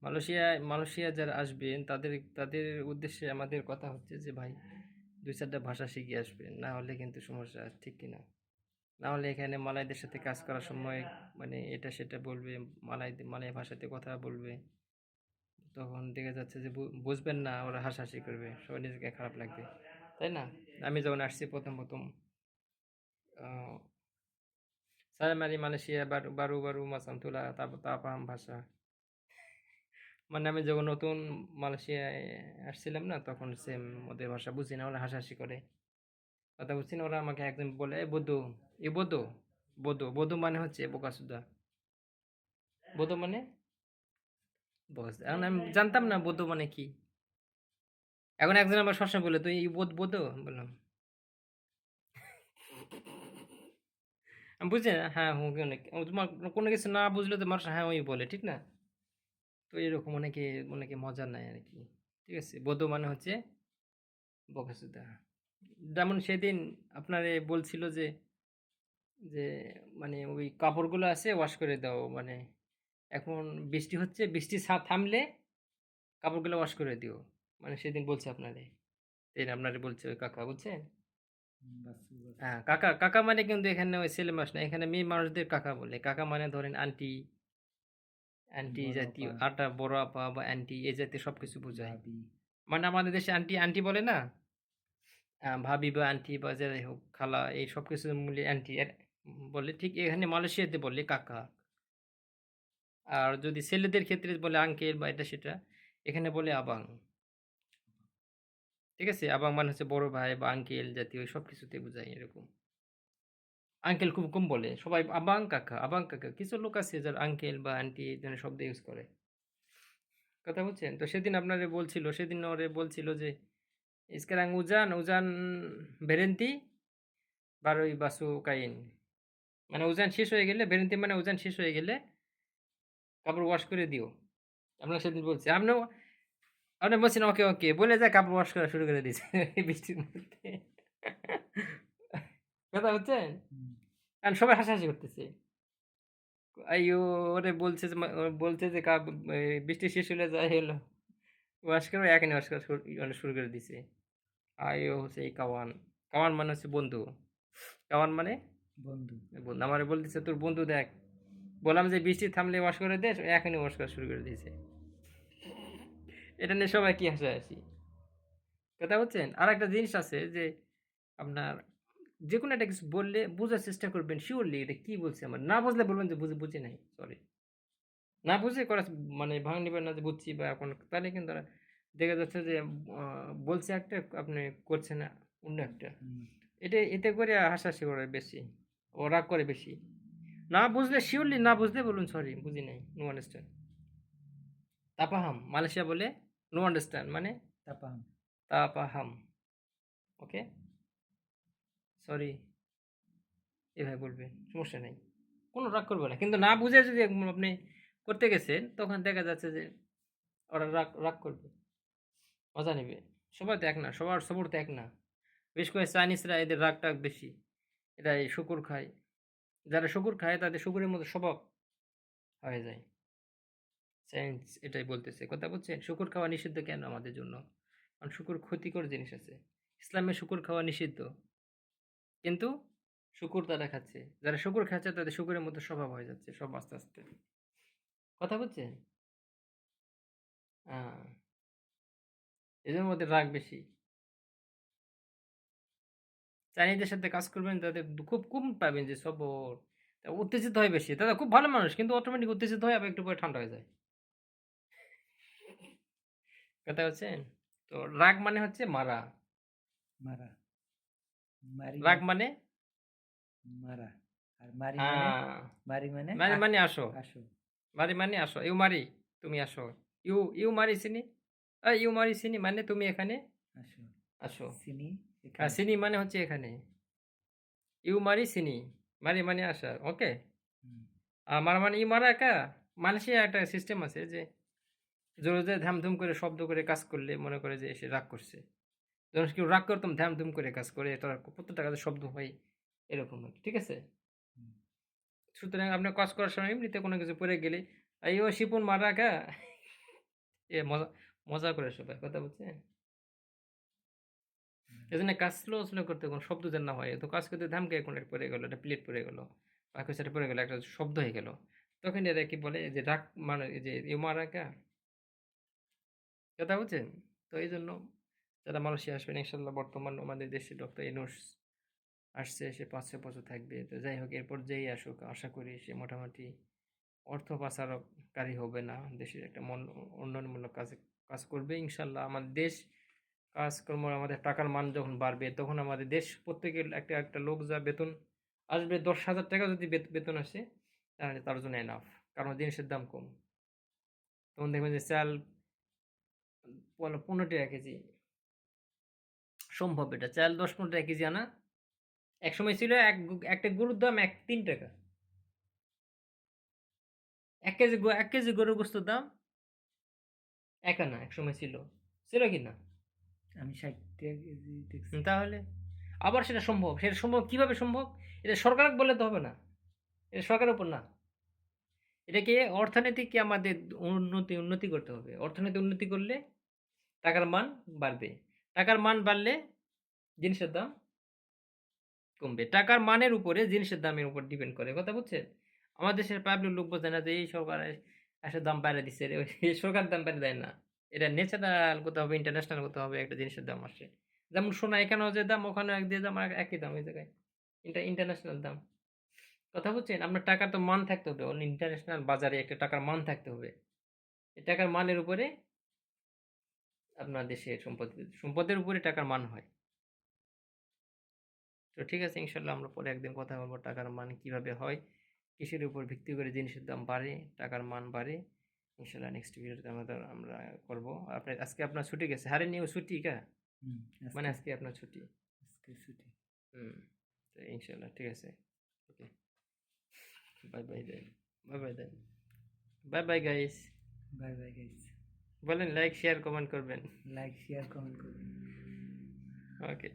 Malaysia যারা আসবেন তাদের তাদের উদ্দেশ্যে আমাদের কথা হচ্ছে যে ভাই 2-4টা ভাষা শিখে আসবেন, না হলে কিন্তু সমস্যা, ঠিক কিনা? না হলে এখানে মালয়দের সাথে কাজ করার সময় মানে এটা সেটা বলবে, মালয় ভাষাতে কথা বলবে, তখন দেখা যাচ্ছে যে বুঝবেন না, ওরা হাসাহাসি করবে, সবাই নিজেকে খারাপ লাগবে, তাই না? আমি যখন আসছি প্রথম প্রথম saya mari Malaysia baru-baru masam tula তাপাম ভাষা, মানে আমি যখন নতুন মালয়েশিয়ায় আসছিলাম না, তখন সেম ওদের ভাষা বুঝি না, ওরা হাসাহাসি করে, কথা বুঝছি না। ওরা আমাকে একদিন বলে, এ বধু, এ বধু, বধু বধু মানে হচ্ছে বোকাসুদা, বধু মানে বস, এখন আমি জানতাম না বধু মানে কি। এখন একজন আমার সবসময় বলে, তুই বধু বললাম, আমি বুঝি না, হ্যাঁ হুঁ অনেক, তোমার কোনো কিছু না বুঝলে তো মানুষ হ্যাঁ ওই বলে, ঠিক না? তো এরকম অনেকে অনেকে মজা নেয় আর কি। ঠিক আছে, বধু মানে হচ্ছে বকাসুদা। যেমন সেদিন আপনারে বলছিল যে যে মানে ওই কাপড়গুলো আছে ওয়াশ করে দাও, মানে এখন বৃষ্টি হচ্ছে, বৃষ্টি থামলে কাপড়গুলো ওয়াশ করে দিও, মানে সেদিন বলছে আপনারে, সেদিন আপনারে বলছে ওই কাকা, বুঝছেন? হ্যাঁ, কাকা কাকা মানে কিন্তু এখানে ওই ছেলে মানুষ না, এখানে মেয়ে মানুষদের কাকা বলে। কাকা মানে ধরেন আন্টি, আন্টি জাতীয় আটা, বড় আপা বা আন্টি এই জাতীয় সবকিছু বোঝায়। মানে আমাদের দেশে আন্টি আন্টি বলে না, ভাবি বা আন্টি বা যাই হোক, খালা, এই সব কিছু মিলে আন্টি বলে, ঠিক এখানে মালয়েশিয়াতে বলে কাকা। আর যদি ছেলেদের ক্ষেত্রে বলে আঙ্কেল বা এটা সেটা, এখানে বলে আবাং। ঠিক আছে, আবাং মানে হচ্ছে বড় ভাই বা আঙ্কেল জাতীয় সব কিছুতে বোঝায় এরকম। আঙ্কেল খুব কম বলে, সবাই আবাং কাকা, আবাং কাকা। কিছু লোক আছে যারা আঙ্কেল বা আন্টি এই ধরনের শব্দ ইউজ করে, কথা বুঝছেন? তো সেদিন আপনারে বলছিল, সেদিন ওরে বলছিল যে sekarang hujan hujan berhenti baru basukain, মানে উজান শেষ হয়ে গেলে, বেরেন্তি মানে উজান শেষ হয়ে গেলে কাপড় ওয়াশ করে দিও। আপনাকে সেদিন বলছি। আপনি বলছেন ওকে, ওকে বলে যায় কাপড় ওয়াশ করা শুরু করে দিয়েছে বৃষ্টির মধ্যে। কথা হচ্ছেন? কারণ সবাই হাসাহাসি করতেছে। আইয়ো, ওরে বলছে যে বলছে যে বৃষ্টি শেষ হলে যাই হলো ওয়াশ করে, এখনই ওয়াশ করা মানে শুরু করে দিছে। আইয়ো সেই কাওয়ান। কাওয়ান মানে হচ্ছে বন্ধু। কাওয়ান মানে বন্ধু। আমারে বলতেছে তোর বন্ধু দেখ। বললাম যে বৃষ্টি থামলে ওয়াশ করে দে, এখনই ওয়াশ করা শুরু করে দিয়েছে। এটা নিয়ে সবাই কি হাসাহাসি, কথা বুঝছেন? আরেকটা জিনিস আছে যে আপনার যেকোনো একটা কিছু বললে বোঝার চেষ্টা করবেন সিউরলি এটা কি বলছে আমার। না বুঝলে বলবেন যে বুঝি নাই। সরি। না বুঝে করা মানে ভাঙ নিবেন না যে বুঝছি বা এখন, তাহলে কিন্তু দেখা যাচ্ছে যে আ বলছে একটা, আপনি করছেন অন্য একটা। এতে করে হাসাহাসি করে বেশি। ও রাগ করে বেশি। না বুঝলে সিউরলি না বুঝলে বলুন সরি বুঝি নাই। No understand. তাপাহাম মালয়েশিয়া বলে নো আন্ডারস্ট্যান্ড মানে তাপাহাম। ওকে? সরি এভাবে বলবেন। সমস্যা নাই। কোনো রাগ করবে না। কিন্তু না বুঝে যদি আপনি করতে গেছেন, তখন দেখা যাচ্ছে যে ওরা রাগ রাগ করবে। মজা নিবে। সবাই তো এক না। সবার সবর তো এক না। বিশেষ করে চাইনিজরা এদের রাগ-টাগ বেশি। এরা এই শূকর খায়। যারা শূকর খায় তাদের শূকরের মতো স্বভাব হয়ে যায়। সায়েন্স এটাই বলতেছে। কথা বুঝছেন? শূকর খাওয়া নিষিদ্ধ কেন আমাদের জন্য? কারণ শূকর ক্ষতিকর জিনিস আছে। ইসলামে শূকর খাওয়া নিষিদ্ধ। কিন্তু শূকর তারা খাচ্ছে। যারা শূকর খাচ্ছে তাদের শূকরের মতো স্বভাব হয়ে যাচ্ছে সব আস্তে, আস্তে। কথা বুঝছেন? আ এদের মধ্যে রাগ বেশি। চাইনিজদের সাথে কাজ করবেন তাদের খুব কম পাবেন যে সবর। উত্তেজিত হয় বেশি। তারা খুব ভালো মানুষ কিন্তু অটোমেটিক উত্তেজিত হয় আবার একটু পরে ঠান্ডা হয়ে যায়। কথা বুঝছেন? তো রাগ মানে হচ্ছে মারা। রাগ মানে আ মারি মানে আসো। মারি মানে আসো। ইউ মারি তুমি আসো। ইউ মারি সিনি। ইউ মারি সিনি মানে তুমি এখানে আসো। সিনি মানে হচ্ছে এখানে। ইউ মারি সিনি। মারি মানে আসা। ওকে? মারা মানে ইউ মারা একা? মালয়েশিয়ায় একটা সিস্টেম আছে যে জোরে, জোরে ধাম-ধুম করে শব্দ করে কাজ করলে মনে করে যে সে রাগ করছে। যখন কেউ রাগ করতাম ধাম-ধুম করে কাজ করে তার প্রত্যেকটা কাজে শব্দ হয় এরকম আরকি। ঠিক আছে? সুতরাং আপনার কাজ করার সময় এমনিতে কোনো কিছু পড়ে গেলে, "আইয়ো শিপন মারা কা?" মজা মজা করে সবাই, কথা বুঝছেন? এজন্য কাজ স্লো করতে কোনো শব্দ যেন না হয়। তো কাজ করতে ধামকে কোনো একটা পড়ে গেল, একটা প্লেট পড়ে গেল, বা কিছু একটা পড়ে গেল, একটা শব্দ হয়ে গেল। তখন এরা কি বলে যে রাগ, মানে এই যে ইমারাকা, কথা বুঝছেন? তো এইজন্য যারা মালয়েশিয়া আসবেন ইনশাআল্লাহ, বর্তমান আমাদের দেশে ডক্টর ইউনূস আসছে, সে ৫-৬ বছর থাকবে। তো যাই হোক, এরপর যেই আসুক আশা করি সে মোটামুটি অর্থ পাচারকারী হবে না। দেশের একটা উন্নয়নমূলক কাজ করবে ইনশাআল্লাহ। আমাদের দেশ কাজকর্ম, আমাদের টাকার মান যখন বাড়বে তখন আমাদের দেশ প্রত্যেকের একটা লোক যা বেতন আসবে, ১০,০০০ টাকা যদি বেতন আসে, তাহলে তার জন্য এনাফ। কারণ জিনিসের দাম কম। তখন দেখবেন যে চাল ১৫ টাকা কেজি সম্ভব, এটা চাল ১০-১৫ টাকা কেজি আনা। একসময় ছিল একটা গরুর দাম ৩ টাকা। ১ কেজি গরুর গোস্তের দাম ১ আনা একসময় ছিল। ছিল কি না? আমি ৬০ টাকা কেজি দেখছি। তাহলে আবার সেটা সম্ভব। সেটা সম্ভব কিভাবে সম্ভব? এটা সরকারকে বললে তো হবে না। এটা সরকারের উপর না। এটাকে অর্থনৈতিক আমাদের উন্নতি করতে হবে। অর্থনীতি উন্নতি করলে টাকার মান বাড়বে। টাকার মান বাড়লে জিনিসের দাম কমবে। টাকার মানের উপরে জিনিসের দামের উপর ডিপেন্ড করে। কথা বুঝছেন? আমাদের দেশের পাবলিক লোক বোঝে না যে এই সরকার এসে দাম বাড়ায় দিচ্ছে। এই সরকার দাম বাড়ায় দেয় না। এটা ন্যাচারাল করতে হবে, ইন্টারন্যাশনাল করতে হবে, একটা জিনিসের দাম আসে। যেমন সোনা এখানেও যে দাম, ওখানেও এক দিয়ে দাম, একই দাম ওই জায়গায়। ইন্টারন্যাশনাল দাম। কথা বুঝছেন? আপনার টাকার তো মান থাকতে হবে। ইন্টারন্যাশনাল বাজারে একটা টাকার মান থাকতে হবে। এই টাকার মানের উপরে আপনার দেশের সম্পদের উপরে টাকার মান হয়। তো ঠিক আছে, ইনশাল্লাহ আমরা পরে একদিন কথা বলবো টাকার মান কিভাবে হয়, কিসের উপর ভিত্তি করে জিনিসের দাম বাড়ে, টাকার মান বাড়ে। ইনশাল্লাহ নেক্সট ভিডিওতে আমরা করবো। আজকে আপনার ছুটি গেছে, হারে নিয়েও ছুটি কা, মানে আজকে আপনার ছুটি। আজকে ছুটি। তো ইনশাল্লাহ ঠিক আছে। Okay, bye bye then, bye bye then, bye bye guys. Bye bye guys. বলেন লাইক শেয়ার কমেন্ট করবেন। লাইক শেয়ার কমেন্ট করবেন। ওকে।